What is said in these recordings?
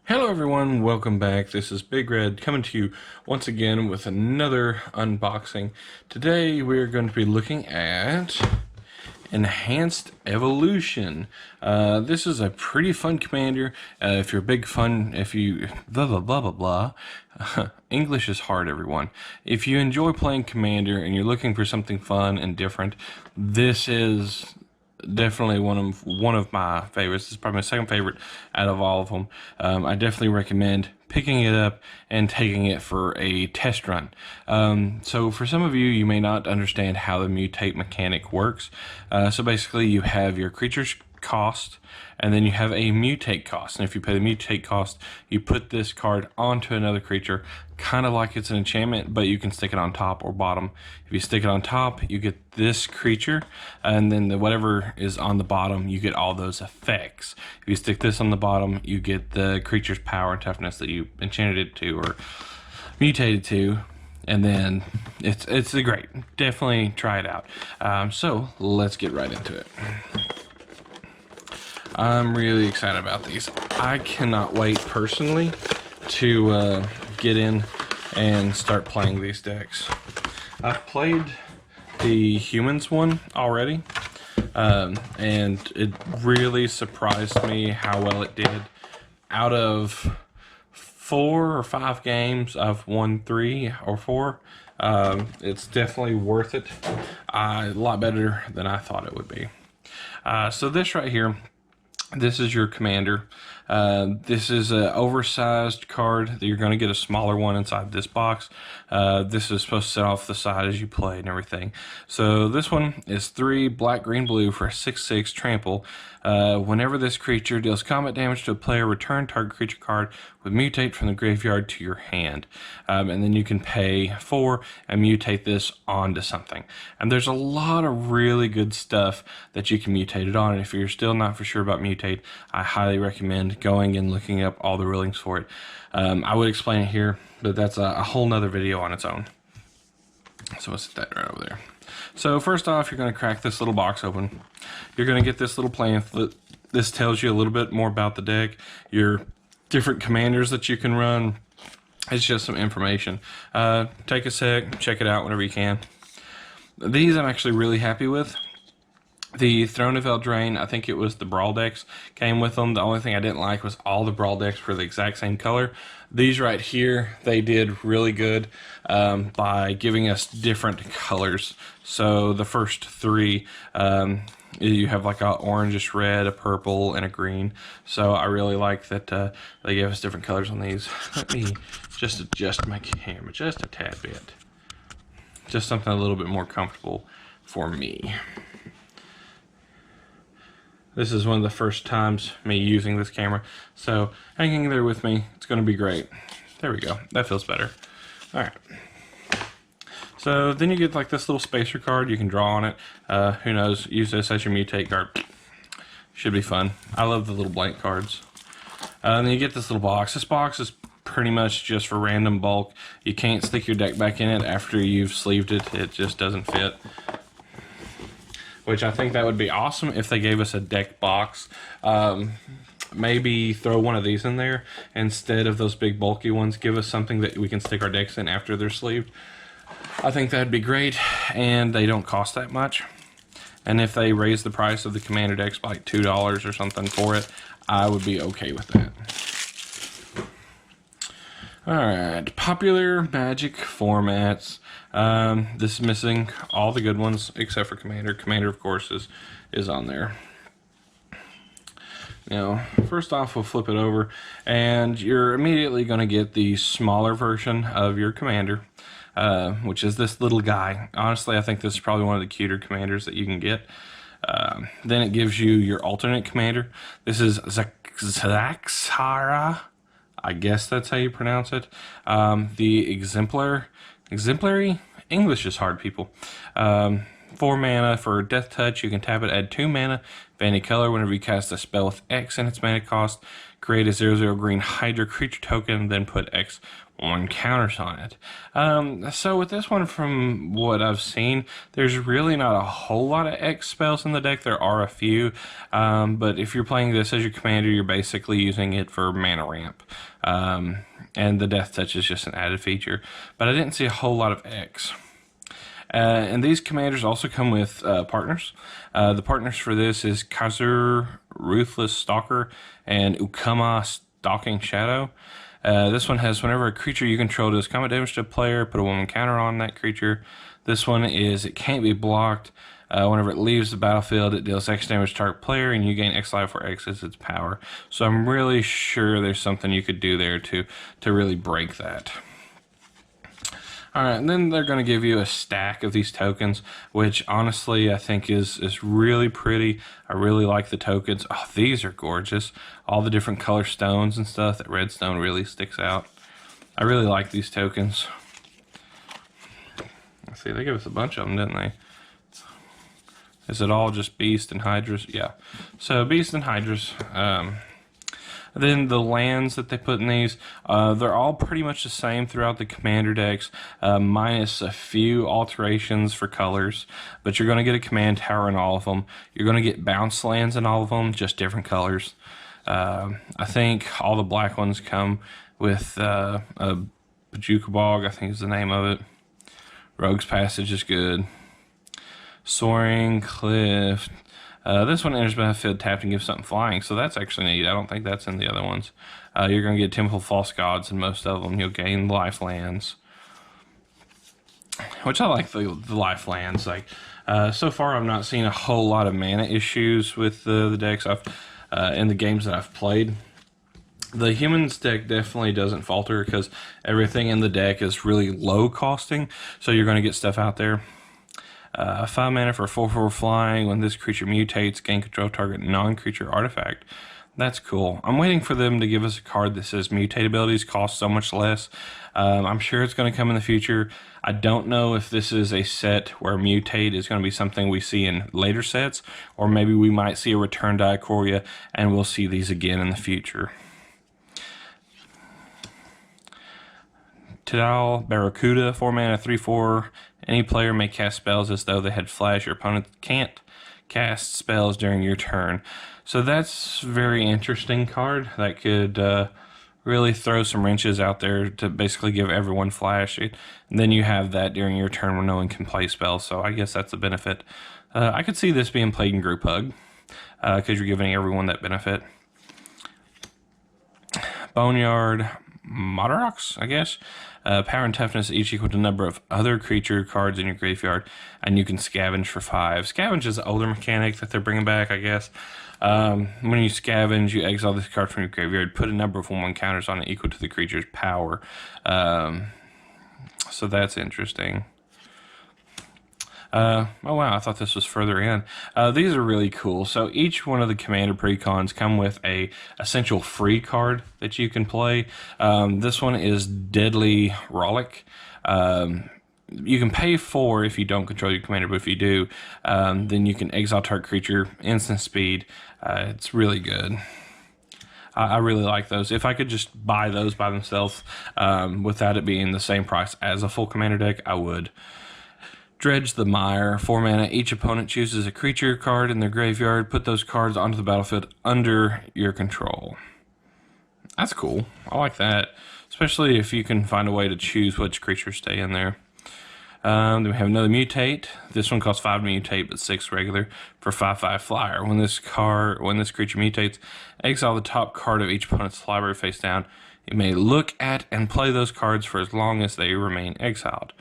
Hello everyone, welcome back. This is Big Red coming to you once again with another unboxing. Today we're going to be looking at Enhanced Evolution. This is a pretty fun commander. If you're a big fun, if you blah blah blah blah blah. English is hard, everyone. If you enjoy playing commander and you're looking for something fun and different, this is definitely one of my favorites. This is probably my second favorite out of all of them. I definitely recommend picking it up and taking it for a test run. So for some of you, you may not understand how the mutate mechanic works. So basically you have your creature's cost, and then you have a mutate cost. And if you pay the mutate cost, you put this card onto another creature, kind of like it's an enchantment, but you can stick it on top or bottom. If you stick it on top, you get this creature, and then whatever is on the bottom, you get all those effects. If you stick this on the bottom, you get the creature's power and toughness that you enchanted it to or mutated to. And then it's great. Definitely try it out. So let's get right into it. I'm really excited about these. I cannot wait personally to get in and start playing these decks. I've played the humans one already, and it really surprised me how well it did. Out of 4 or 5 games, I've won 3 or 4. It's definitely worth it. A lot better than I thought it would be. So this right here, this is your commander. This is an oversized card that you're going to get a smaller one inside this box. This is supposed to sit off the side as you play and everything. So this one is 3 black, green, blue for a 6/6 trample. Whenever this creature deals combat damage to a player, return target creature card with mutate from the graveyard to your hand. And then you can pay 4 and mutate this onto something. And there's a lot of really good stuff that you can mutate it on. And if you're still not for sure about mutate, I highly recommend going and looking up all the rulings for it. I would explain it here, but that's a whole nother video on its own. So we'll set that right over there. So first off, you're going to crack this little box open. You're going to get this little pamphlet. This tells you a little bit more about the deck, your different commanders that you can run. It's just some information. Take a sec, check it out whenever you can. These I'm actually really happy with. The Throne of Eldraine, I think it was the Brawl decks came with them. The only thing I didn't like was all the Brawl decks were the exact same color. These right here, they did really good by giving us different colors. So the first 3, you have like a orangish red, a purple, and a green. So I really like that they gave us different colors on these. Let me just adjust my camera just a tad bit. Just something a little bit more comfortable for me. This is one of the first times me using this camera, so hanging there with me, it's going to be great. There we go. That feels better. All right. So then you get like this little spacer card. You can draw on it. Who knows? Use this as your mutate card. Should be fun. I love the little blank cards. And then you get this little box. This box is pretty much just for random bulk. You can't stick your deck back in it after you've sleeved it. It just doesn't fit. Which I think that would be awesome if they gave us a deck box. Maybe throw one of these in there instead of those big bulky ones. Give us something that we can stick our decks in after they're sleeved. I think that'd be great, and they don't cost that much. And if they raise the price of the commander decks by like $2 or something for it, I would be okay with that. Alright, popular Magic formats. This is missing all the good ones except for Commander. Commander, of course, is on there. Now, first off, we'll flip it over, and you're immediately going to get the smaller version of your Commander, which is this little guy. Honestly, I think this is probably one of the cuter Commanders that you can get. Then it gives you your alternate Commander. This is Zaxara. I guess that's how you pronounce it. The exemplary English is hard, people. 4 mana for Death Touch. You can tap it, add 2 mana Vanity color, whenever you cast a spell with X in its mana cost, create a 0/0 green Hydra creature token, then put X 1 counters on it. So with this one, from what I've seen, there's really not a whole lot of X spells in the deck. There are a few, but if you're playing this as your commander, you're basically using it for mana ramp. And the Death Touch is just an added feature. But I didn't see a whole lot of X. And these commanders also come with partners. The partners for this is Khazur, Ruthless Stalker, and Ukama, Stalking Shadow. This one has, whenever a creature you control does combat damage to a player, put a 1/1 counter on that creature. This one is, it can't be blocked. Whenever it leaves the battlefield, it deals X damage to target player, and you gain X life where X is its power. So I'm really sure there's something you could do there to really break that. Alright, and then they're going to give you a stack of these tokens, which honestly I think is really pretty. I really like the tokens. Oh, these are gorgeous. All the different color stones and stuff. That red stone really sticks out. I really like these tokens. Let's see, they gave us a bunch of them, didn't they? Is it all just Beast and Hydras? Yeah. So Beast and Hydras. Then the lands that they put in these, they're all pretty much the same throughout the commander decks, minus a few alterations for colors. But you're going to get a command tower in all of them. You're going to get bounce lands in all of them, just different colors. I think all the black ones come with a Bojuka Bog, I think is the name of it. Rogue's Passage is good. Soaring Cliff. This one enters battlefield tapped and gives something flying, so that's actually neat. I don't think that's in the other ones. You're going to get Temple of False Gods in most of them. You'll gain life lands, which I like the life lands. Like so far, I've not seen a whole lot of mana issues with the decks in the games that I've played. The humans deck definitely doesn't falter because everything in the deck is really low costing, so you're going to get stuff out there. 5 mana for 4/4 flying. When this creature mutates, gain control of target non-creature artifact. That's cool. I'm waiting for them to give us a card that says mutate abilities cost so much less. I'm sure it's going to come in the future. I don't know if this is a set where mutate is going to be something we see in later sets, or maybe we might see a return to Ikoria and we'll see these again in the future. Tidal Barracuda, 4 mana, 3/4. Any player may cast spells as though they had flash. Your opponent can't cast spells during your turn. So that's a very interesting card. That could really throw some wrenches out there to basically give everyone flash. And then you have that during your turn when no one can play spells. So I guess that's a benefit. I could see this being played in Group Hug because you're giving everyone that benefit. Boneyard Modarox, I guess. Power and toughness each equal to the number of other creature cards in your graveyard, and you can scavenge for 5. Scavenge is an older mechanic that they're bringing back, I guess. When you scavenge, you exile this card from your graveyard, put a number of 1/1 counters on it equal to the creature's power. So that's interesting. Oh wow, I thought this was further in. These are really cool. So each one of the commander precons come with a essential free card that you can play. This one is Deadly Rollick. You can pay 4 if you don't control your commander, but if you do, then you can exile target creature, instant speed. It's really good. I really like those. If I could just buy those by themselves without it being the same price as a full commander deck, I would. Dredge the Mire, 4 mana. Each opponent chooses a creature card in their graveyard. Put those cards onto the battlefield under your control. That's cool. I like that. Especially if you can find a way to choose which creatures stay in there. Then we have another Mutate. This one costs 5 to mutate, but 6 regular for 5/5 flyer. When this creature mutates, exile the top card of each opponent's library face down. You may look at and play those cards for as long as they remain exiled.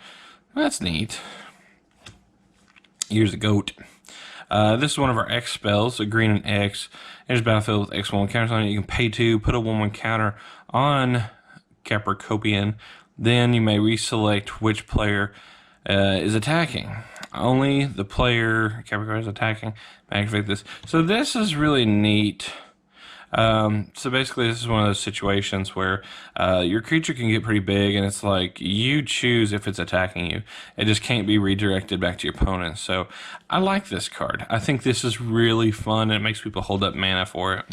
That's neat. Here's a goat. This is one of our X spells, a green and X. There's battlefield with X1 counters on it. You can pay 2, put a 1/1 counter on Capricorpian. Then you may reselect which player is attacking. Only the player Capricorn is attacking may activate this. So this is really neat. So basically, this is one of those situations where your creature can get pretty big, and it's like you choose if it's attacking you. It just can't be redirected back to your opponent. So I like this card. I think this is really fun, and it makes people hold up mana for it,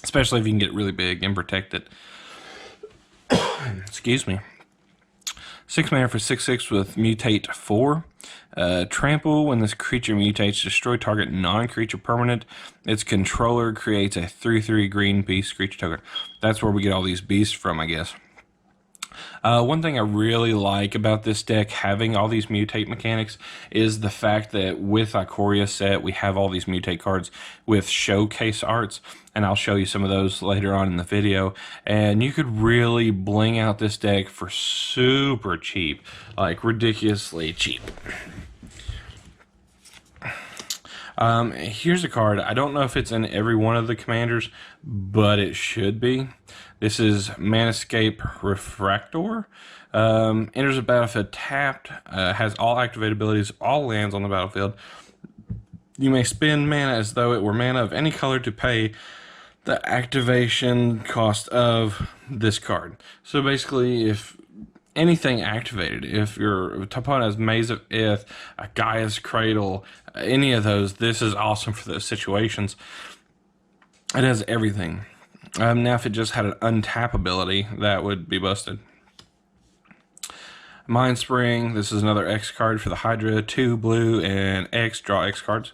especially if you can get really big and protect it. Excuse me. 6 mana for 6/6 with Mutate 4. Trample, when this creature mutates, destroy target non-creature permanent. Its controller creates a 3/3 green beast creature token. That's where we get all these beasts from, I guess. One thing I really like about this deck having all these mutate mechanics is the fact that with Ikoria set, we have all these mutate cards with showcase arts, and I'll show you some of those later on in the video. And you could really bling out this deck for super cheap, like ridiculously cheap. Here's a card. I don't know if it's in every one of the commanders, but it should be. This is Manascape Refractor. Enters the battlefield tapped. Has all activated abilities, all lands on the battlefield. You may spend mana as though it were mana of any color to pay the activation cost of this card. So basically, if anything activated, if your opponent has Maze of Ith, a Gaia's Cradle, any of those, this is awesome for those situations. It has everything. Now, if it just had an untap ability, that would be busted. Mind Spring, this is another X card for the Hydra. 2 blue and X, draw X cards.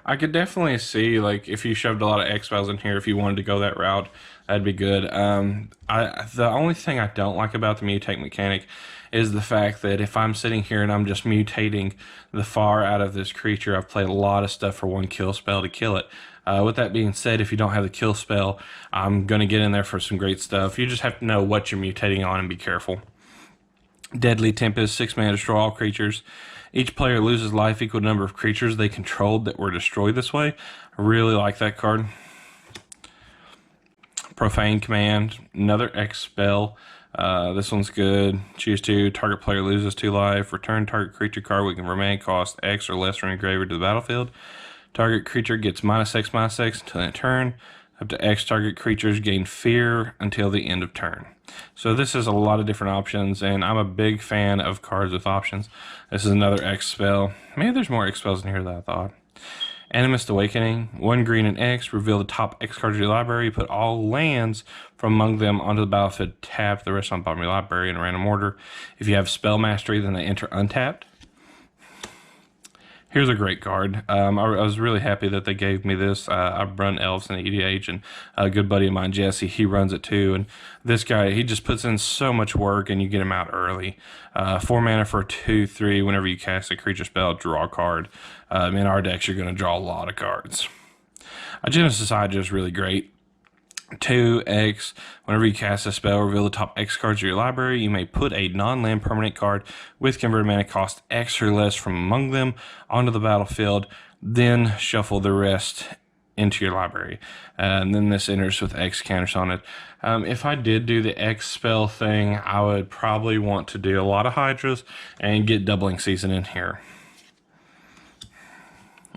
I could definitely see, like, if you shoved a lot of X spells in here, if you wanted to go that route, that'd be good. The only thing I don't like about the mutate mechanic is the fact that if I'm sitting here and I'm just mutating the far out of this creature, I've played a lot of stuff for 1 kill spell to kill it. With that being said, if you don't have the kill spell, I'm going to get in there for some great stuff. You just have to know what you're mutating on and be careful. Deadly Tempest, 6 mana, destroy all creatures. Each player loses life equal to the number of creatures they controlled that were destroyed this way. I really like that card. Profane Command, another X spell. This one's good. Choose 2. Target player loses 2 life. Return target creature card with remain cost X or less from your graveyard to the battlefield. Target creature gets -X/-X until end turn. Up to X target creatures gain fear until the end of turn. So this is a lot of different options, and I'm a big fan of cards with options. This is another X spell. Maybe there's more X spells in here than I thought. Animist Awakening, 1 green and X, reveal the top X cards of your library, put all lands from among them onto the battlefield, tap the rest on the bottom of your library in a random order. If you have Spell Mastery, then they enter untapped. Here's a great card. I was really happy that they gave me this. I've run Elves in EDH, and a good buddy of mine, Jesse, he runs it too. And this guy, he just puts in so much work, and you get him out early. 4 mana for 2/3. Whenever you cast a creature spell, draw a card. In our decks, you're going to draw a lot of cards. Genesis Hydra is really great. 2X, whenever you cast a spell, reveal the top X cards of your library. You may put a non-land permanent card with converted mana cost X or less from among them onto the battlefield, then shuffle the rest into your library. And then this enters with X counters on it. If I did do the X spell thing, I would probably want to do a lot of Hydras and get Doubling Season in here.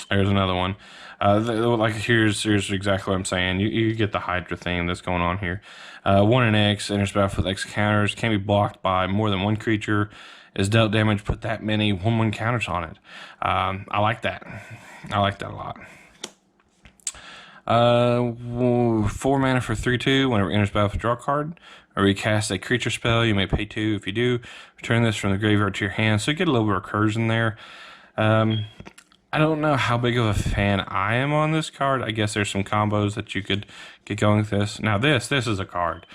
There's another one. Like here's exactly what I'm saying. You get the Hydra theme that's going on here. 1 and X, enters battle with X counters, can be blocked by more than 1 creature, is dealt damage, put that many 1/1 counters on it. I like that. I like that a lot. 4 mana for 3/2, whenever it enters battle, draw a card. Or recast a creature spell, you may pay 2. If you do, return this from the graveyard to your hand. So you get a little bit of recursion there. I don't know how big of a fan I am on this card. I guess there's some combos that you could get going with this. Now this is a card.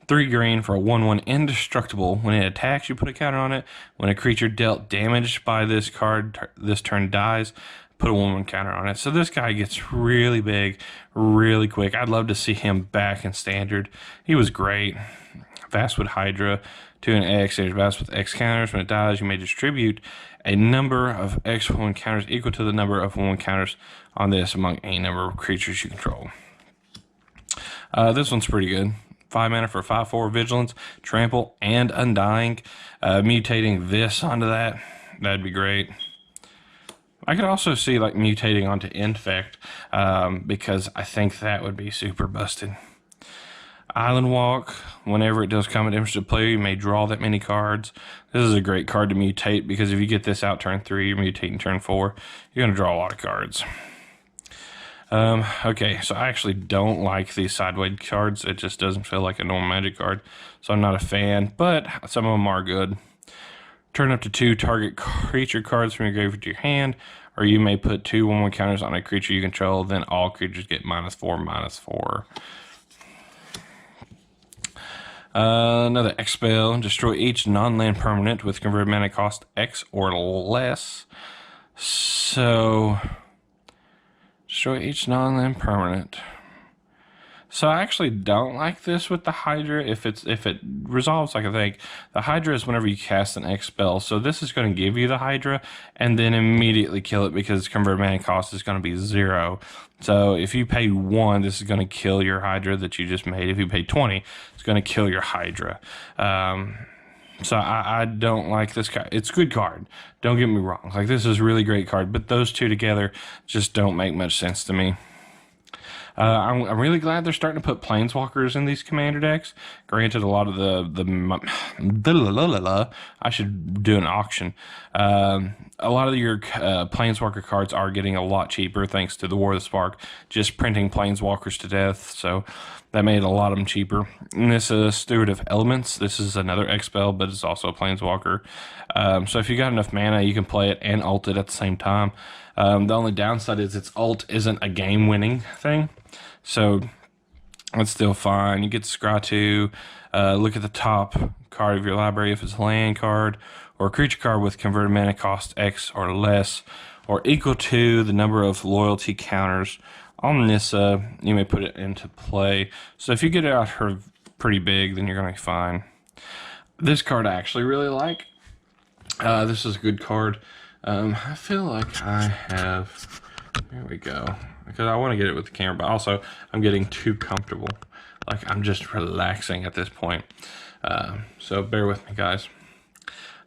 3 green for a 1/1 indestructible. When it attacks, you put a counter on it. When a creature dealt damage by this card this turn dies, put a 1/1 counter on it. So this guy gets really big, really quick. I'd love to see him back in standard. He was great. Vastwood Hydra, 2 and X, enters battle with X counters. When it dies, you may distribute a number of X 1 counters equal to the number of 1 counters on this among any number of creatures you control. This one's pretty good. 5 mana for 5/4 Vigilance, Trample, and Undying. Mutating this onto that, that'd be great. I could also see like mutating onto Infect, because I think that would be super busted. Island Walk, whenever it does come damage to player, you may draw that many cards. This is a great card to mutate because if you get this out turn 3, you're mutating turn 4, you're going to draw a lot of cards. Okay, so I actually don't like these sideways cards. It just doesn't feel like a normal Magic card, so I'm not a fan, but some of them are good. Turn up to 2 target creature cards from your grave to your hand, or you may put 2 1/1 counters on a creature you control, then all creatures get -4/-4. Another Expel. Destroy each non-land permanent with converted mana cost X or less. So, destroy each non-land permanent. So I actually don't like this with the Hydra if it resolves like I think. The Hydra is whenever you cast an Expel. So this is going to give you the Hydra and then immediately kill it because converted mana cost is going to be 0. So if you pay 1, this is going to kill your Hydra that you just made. If you pay 20, it's going to kill your Hydra. So I don't like this card. It's a good card. Don't get me wrong. Like, this is a really great card, but those two together just don't make much sense to me. I'm really glad they're starting to put planeswalkers in these commander decks. Granted, a lot of I should do an auction. A lot of your planeswalker cards are getting a lot cheaper thanks to the War of the Spark just printing planeswalkers to death. So that made a lot of them cheaper. And this is Steward of Elements. This is another Expel, but it's also a planeswalker. So if you got enough mana, you can play it and ult it at the same time. The only downside is its ult isn't a game-winning thing. So that's still fine. You get to scry 2, look at the top card of your library if it's a land card, or a creature card with converted mana cost X or less, or equal to the number of loyalty counters on Nissa. You may put it into play. So if you get it out her pretty big, then you're going to be fine. This card I actually really like. This is a good card. I feel like I have... There we go. Because I want to get it with the camera, but also I'm getting too comfortable. Like, I'm just relaxing at this point. So bear with me, guys.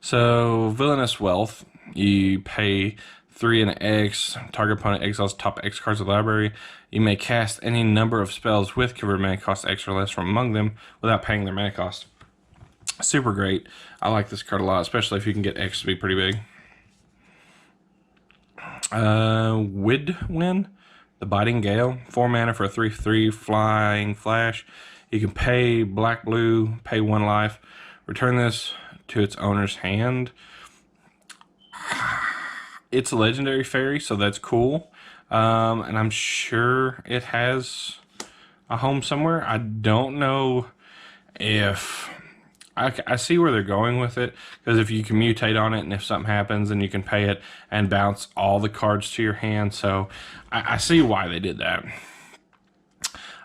So, Villainous Wealth. You pay 3 and an X. Target opponent exiles top X cards of the library. You may cast any number of spells with converted mana cost X or less from among them without paying their mana cost. Super great. I like this card a lot, especially if you can get X to be pretty big. Widwin, the Biting Gale, 4 mana for a 3/3 flying flash. You can pay black-blue, pay 1 life, return this to its owner's hand. It's a legendary fairy, so that's cool. And I'm sure it has a home somewhere. I don't know if... I see where they're going with it, because if you can mutate on it and if something happens, then you can pay it and bounce all the cards to your hand. So I see why they did that.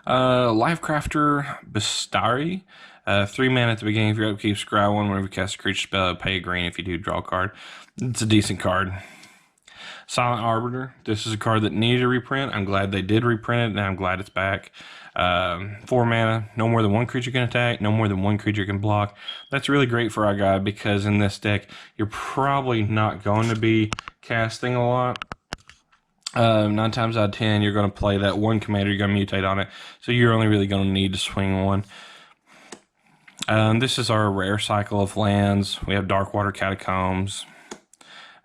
Lifecrafter Bastari, 3 mana at the beginning of your upkeep, scry 1 whenever you cast a creature spell, pay a green if you do draw a card. It's a decent card. Silent Arbiter, this is a card that needed a reprint. I'm glad they did reprint it, and I'm glad it's back. 4 mana, no more than 1 creature can attack, no more than 1 creature can block. That's really great for our guy, because in this deck, you're probably not going to be casting a lot. 9 times out of 10, you're going to play that 1 commander, you're going to mutate on it, so you're only really going to need to swing 1. This is our rare cycle of lands. We have Darkwater Catacombs.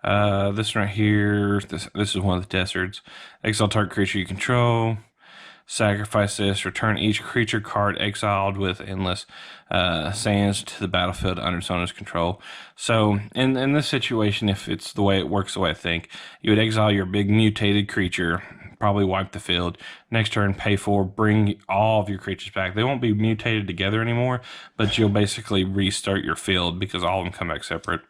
This one right here, this is one of the deserts. Exile target creature you control. Sacrifice this. Return each creature card exiled with endless sands to the battlefield under its owner's control. So, in this situation, if it's the way it works, the way I think, you would exile your big mutated creature, probably wipe the field. Next turn, pay 4, bring all of your creatures back. They won't be mutated together anymore, but you'll basically restart your field because all of them come back separate.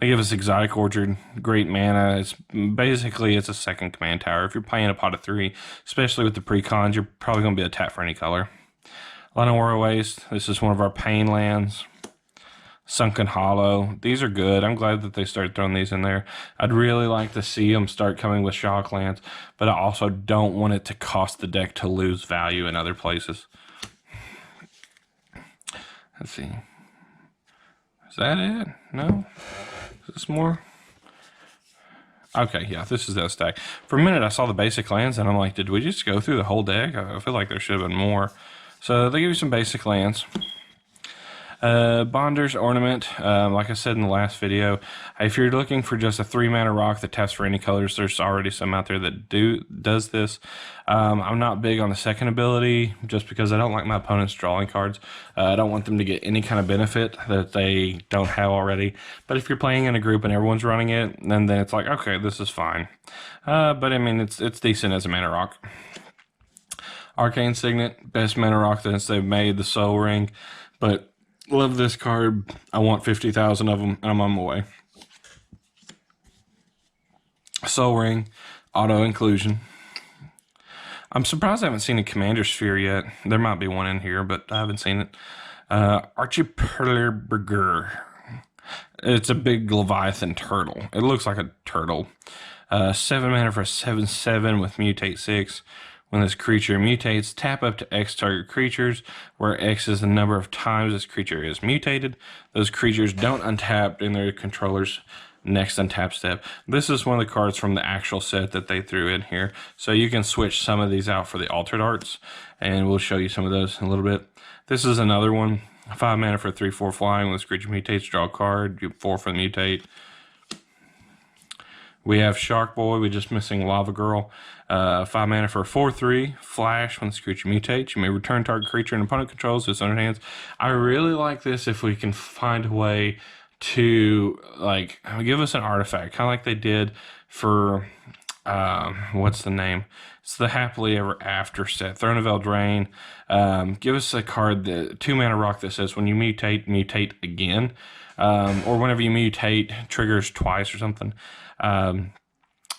They give us Exotic Orchard, great mana. It's a second command tower. If you're playing a pot of 3, especially with the precons, you're probably going to be able to tap for any color. Llanowar Waste, this is one of our pain lands. Sunken Hollow, these are good. I'm glad that they started throwing these in there. I'd really like to see them start coming with shock lands, but I also don't want it to cost the deck to lose value in other places. Let's see. Is that it? No? Is this more? Okay, yeah, this is that stack. For a minute, I saw the basic lands, and I'm like, did we just go through the whole deck? I feel like there should have been more. So they give you some basic lands. Bonder's Ornament, like I said in the last video, if you're looking for just a 3-mana rock that taps for any colors, there's already some out there that does this. I'm not big on the second ability just because I don't like my opponents drawing cards. I don't want them to get any kind of benefit that they don't have already. But if you're playing in a group and everyone's running it, then it's like, okay, this is fine. But I mean, it's decent as a mana rock. Arcane Signet, best mana rock that they've made, the Soul Ring, but love this card. I want 50,000 of them, and I'm on my way. Soul Ring, auto inclusion. I'm surprised I haven't seen a Commander Sphere yet. There might be one in here, but I haven't seen it. Archipelago. It's a big Leviathan turtle. It looks like a turtle. 7 mana for a 7/7 with Mutate 6. When this creature mutates, tap up to X target creatures, where X is the number of times this creature is mutated. Those creatures don't untap in their controller's next untap step. This is one of the cards from the actual set that they threw in here. So you can switch some of these out for the altered arts, and we'll show you some of those in a little bit. This is another one. 5 mana for 3/4 flying. When this creature mutates, draw a card. You 4 for the mutate. We have Shark Boy. We're just missing Lava Girl. 5 mana for a 4/3 flash. When this creature mutates, you may return target creature and opponent controls to its own hands. I really like this if we can find a way to like give us an artifact, kind of like they did for what's the name? It's the Happily Ever After set, Throne of Eldraine. Give us a card, the 2 mana rock that says when you mutate, mutate again, or whenever you mutate, triggers twice or something.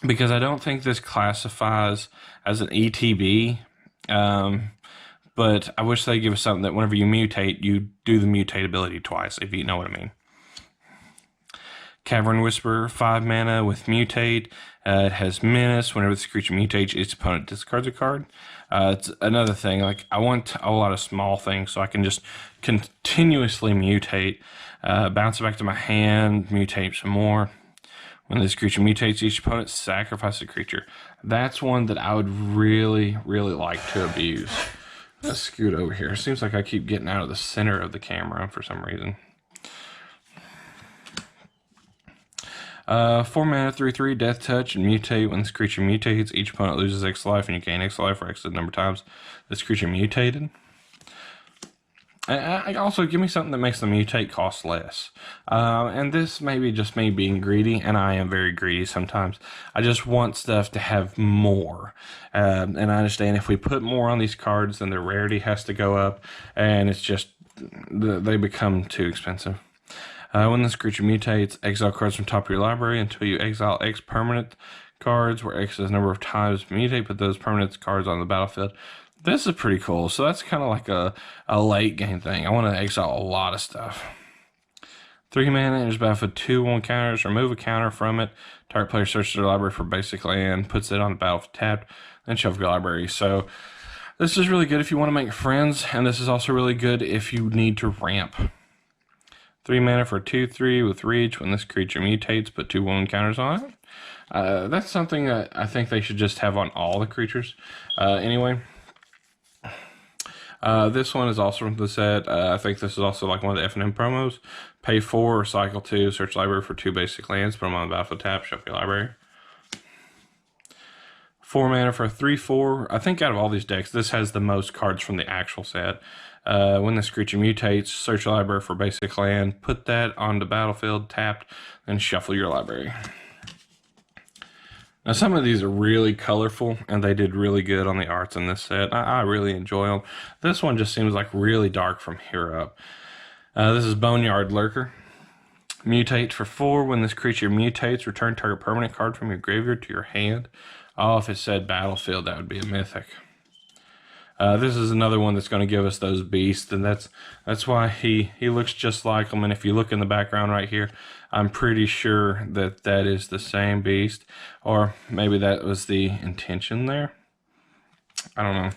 Because I don't think this classifies as an ETB, but I wish they'd give us something that whenever you mutate, you do the mutate ability twice, if you know what I mean. Cavern Whisperer, 5 mana with Mutate. It has Menace. Whenever this creature mutates, its opponent discards a card. It's another thing. Like, I want a lot of small things so I can just continuously mutate, bounce it back to my hand, mutate some more. When this creature mutates, each opponent sacrifices a creature. That's one that I would really, really like to abuse. Let's scoot over here. Seems like I keep getting out of the center of the camera for some reason. 4 mana, 3/3, Death Touch, and Mutate. When this creature mutates, each opponent loses X life, and you gain X life for X number of times this creature mutated. I also give me something that makes the mutate cost less. And this may be just me being greedy, and I am very greedy sometimes. I just want stuff to have more. And I understand if we put more on these cards, then their rarity has to go up, and it's just, they become too expensive. When this creature mutates, exile cards from top of your library until you exile X permanent cards, where X is the number of times mutate, put those permanent cards on the battlefield. This is pretty cool. So that's kind of like a late game thing. I want to exile a lot of stuff. 3 mana, enters battlefield 2/1 counters. Remove a counter from it. Target player searches their library for basic land, puts it on the battlefield tapped, then shuffle your library. So this is really good if you want to make friends, and this is also really good if you need to ramp. 3 mana for 2/3 with reach. When this creature mutates, put 2/1 counters on it. That's something that I think they should just have on all the creatures. Anyway. This one is also from the set. I think this is also like one of the F&M promos. Pay 4 or cycle 2, search library for 2 basic lands, put them on the battlefield tap, shuffle your library. 4 mana for a 3/4. I think out of all these decks, this has the most cards from the actual set. When this creature mutates, search your library for basic land, put that on the battlefield tapped, then shuffle your library. Now, some of these are really colorful, and they did really good on the arts in this set. I really enjoy them. This one just seems like really dark from here up. This is Boneyard Lurker. Mutate for 4. When this creature mutates, return target permanent card from your graveyard to your hand. Oh, if it said battlefield, that would be a mythic. This is another one that's going to give us those beasts, and that's why he looks just like them. And if you look in the background right here, I'm pretty sure that that is the same beast, or maybe that was the intention there. I don't know.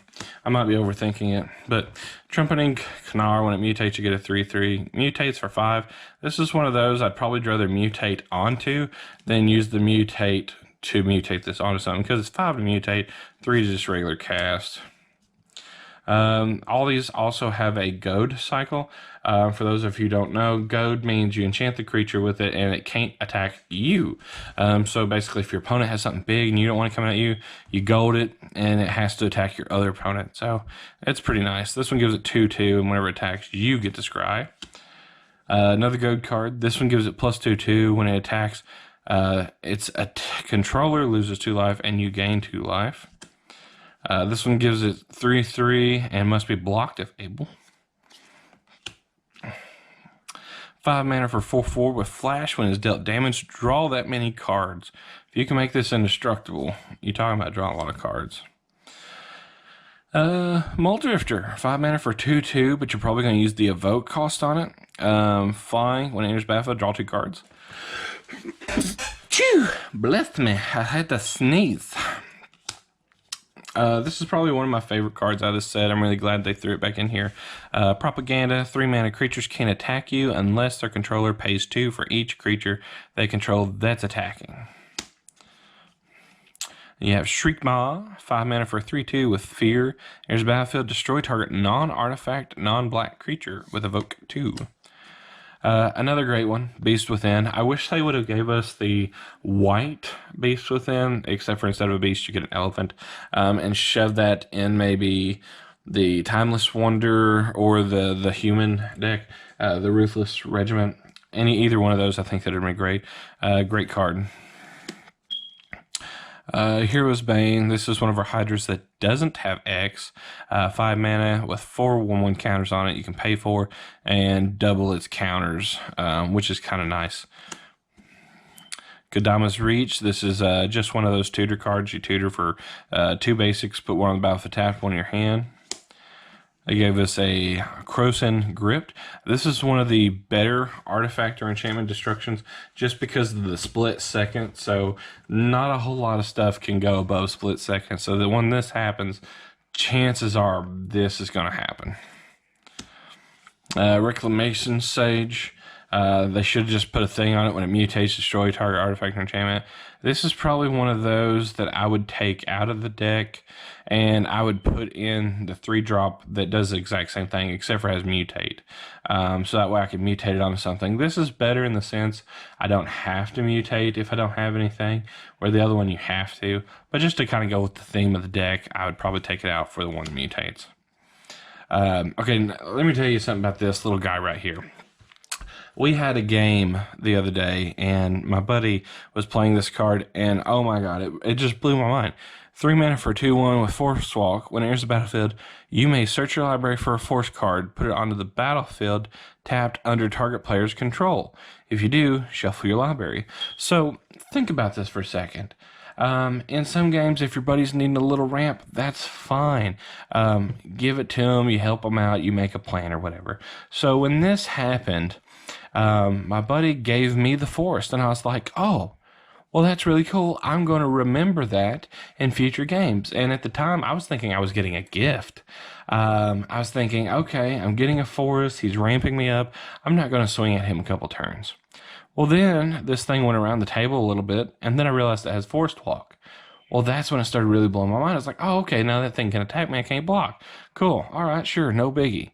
I might be overthinking it, but Trumpeting Knarr, when it mutates, you get a 3/3. Mutates for 5. This is one of those I'd probably rather mutate onto than use the mutate to mutate this onto something, because it's 5 to mutate, 3 is just regular cast. All these also have a goad cycle. For those of you who don't know, goad means you enchant the creature with it and it can't attack you. So basically, if your opponent has something big and you don't want it coming at you, you goad it and it has to attack your other opponent. So it's pretty nice. This one gives it 2/2, and whenever it attacks, you get to scry. Another goad card. This one gives it +2/2 when it attacks. Its controller loses 2 life and you gain 2 life. This one gives it 3/3 and must be blocked if able. 5 mana for 4/4 with flash. When it's dealt damage, draw that many cards. If you can make this indestructible, you're talking about drawing a lot of cards. Muldrifter, 5 mana for 2/2, but you're probably going to use the evoke cost on it. Flying, when it enters battlefield, draw 2 cards. Phew, bless me, I had to sneeze. This is probably one of my favorite cards out of this set. I'm really glad they threw it back in here. Propaganda, 3 mana creatures can't attack you unless their controller pays 2 for each creature they control that's attacking. You have Shriekmaw, 5 mana for 3/2 with Fear. There's a battlefield, destroy target non-artifact, non-black creature with Evoke 2. Another great one, Beast Within. I wish they would have gave us the white Beast Within, except for instead of a beast, you get an elephant, and shove that in maybe the Timeless Wonder or the human deck, the Ruthless Regiment. Either one of those, I think that would be great. Great card. Hero's Bane. This is one of our Hydras that doesn't have X. 5 mana with 4 1/1 counters on it. You can pay for and double its counters, which is kind of nice. Kodama's Reach. This is just one of those tutor cards. You tutor for 2 basics, put 1 on the battlefield tapped, 1 in your hand. They gave us a Krosan Gripped. This is one of the better artifact or enchantment destructions just because of the split second. So not a whole lot of stuff can go above split second. So that when this happens, chances are this is going to happen. Reclamation Sage. They should have just put a thing on it when it mutates, destroy target artifact or enchantment. This is probably one of those that I would take out of the deck and I would put in the 3-drop that does the exact same thing except for has mutate. So that way I can mutate it onto something. This is better in the sense I don't have to mutate if I don't have anything, where the other one you have to. But just to kind of go with the theme of the deck, I would probably take it out for the one that mutates. Okay, let me tell you something about this little guy right here. We had a game the other day, and my buddy was playing this card, and oh my god, it just blew my mind. 3 mana for 2/1 with Force Walk. When it enters the battlefield, you may search your library for a Force card, put it onto the battlefield, tapped under target player's control. If you do, shuffle your library. So, think about this for a second. In some games, if your buddy's needing a little ramp, that's fine. Give it to him, you help him out, you make a plan or whatever. So when this happened, my buddy gave me the Forest, and I was like, oh, well, that's really cool. I'm going to remember that in future games. And at the time, I was thinking I was getting a gift. I was thinking, okay, I'm getting a Forest. He's ramping me up. I'm not going to swing at him a couple turns. Well, then this thing went around the table a little bit, and then I realized it has Forest Walk. Well, that's when it started really blowing my mind. I was like, oh, okay, now that thing can attack me. I can't block. Cool. All right, sure, no biggie.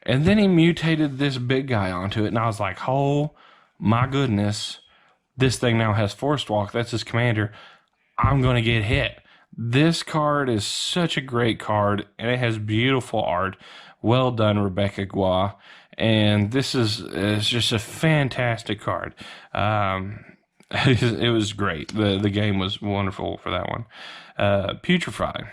And then he mutated this big guy onto it, and I was like, oh, my goodness. This thing now has Forest Walk. That's his commander. I'm going to get hit. This card is such a great card, and it has beautiful art. Well done, Rebecca Gua. And this is just a fantastic card. It was great. The game was wonderful for that one. Putrefy.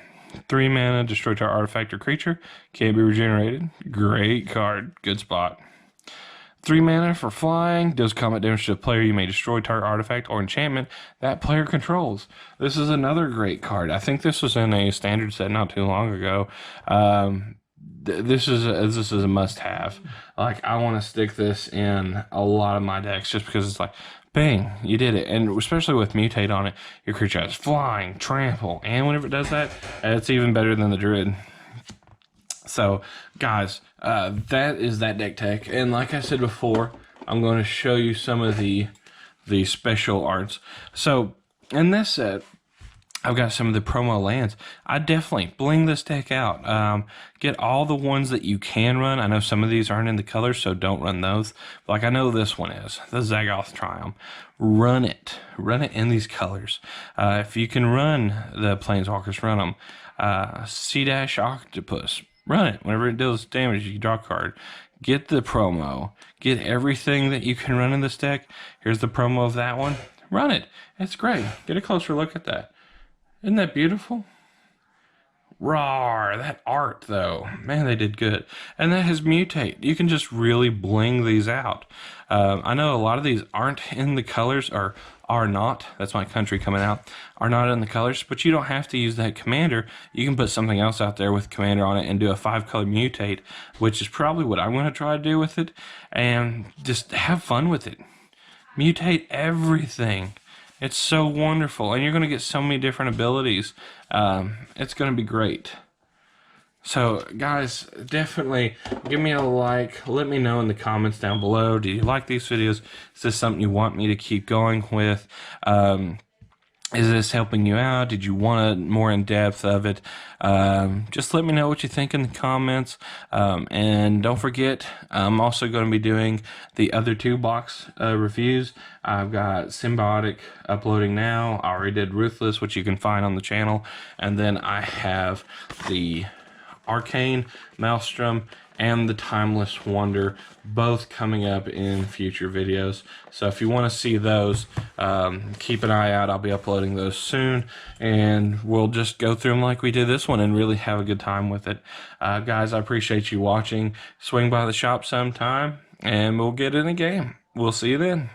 3 mana, destroy target artifact or creature. Can't be regenerated. Great card. Good spot. 3 mana for flying. Does combat damage to a player. You may destroy target artifact or enchantment that player controls. This is another great card. I think this was in a standard set not too long ago. This is a must-have. Like, I want to stick this in a lot of my decks just because it's like, bang, you did it. And especially with mutate on it, your creature has flying, trample, and whenever it does that, it's even better than the druid. So, guys, that is that deck tech. And like I said before, I'm going to show you some of the special arts. So, in this set, I've got some of the promo lands. I definitely bling this deck out. Get all the ones that you can run. I know some of these aren't in the colors, so don't run those. Like I know this one is, the Zagoth Triumph. Run it. Run it in these colors. If you can run the Planeswalkers, run them. Sea Octopus. Run it. Whenever it deals damage, you draw a card. Get the promo. Get everything that you can run in this deck. Here's the promo of that one. Run it. It's great. Get a closer look at that. Isn't that beautiful? Rawr, that art though, man, they did good. And that has Mutate. You can just really bling these out. I know a lot of these aren't in the colors, or are not, that's my country coming out, are not in the colors, but you don't have to use that commander. You can put something else out there with commander on it and do a 5-color Mutate, which is probably what I'm going to try to do with it, and just have fun with it. Mutate everything. It's so wonderful, and you're going to get so many different abilities. It's going to be great. So, guys, definitely give me a like. Let me know in the comments down below. Do you like these videos? Is this something you want me to keep going with? Is this helping you out? Did you want a more in-depth of it? Just let me know what you think in the comments. And don't forget, I'm also going to be doing the other 2 box reviews. I've got Symbiotic uploading now. I already did Ruthless, which you can find on the channel. And then I have the Arcane, Maelstrom, and the Timeless Wonder, both coming up in future videos. So if you want to see those, keep an eye out. I'll be uploading those soon, and we'll just go through them like we did this one and really have a good time with it. Guys, I appreciate you watching. Swing by the shop sometime, and we'll get in a game. We'll see you then.